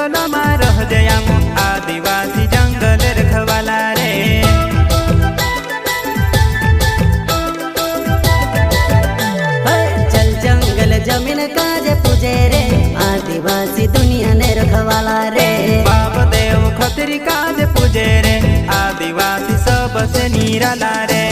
जंगल में रह जयाम आदिवासी जंगल रखवाला रे। चल जंगल जमीन काज पूजे रे आदिवासी दुनिया ने रखवाला रे। बाप देव खतरी काज पूजे रे आदिवासी सबसे निराला रे।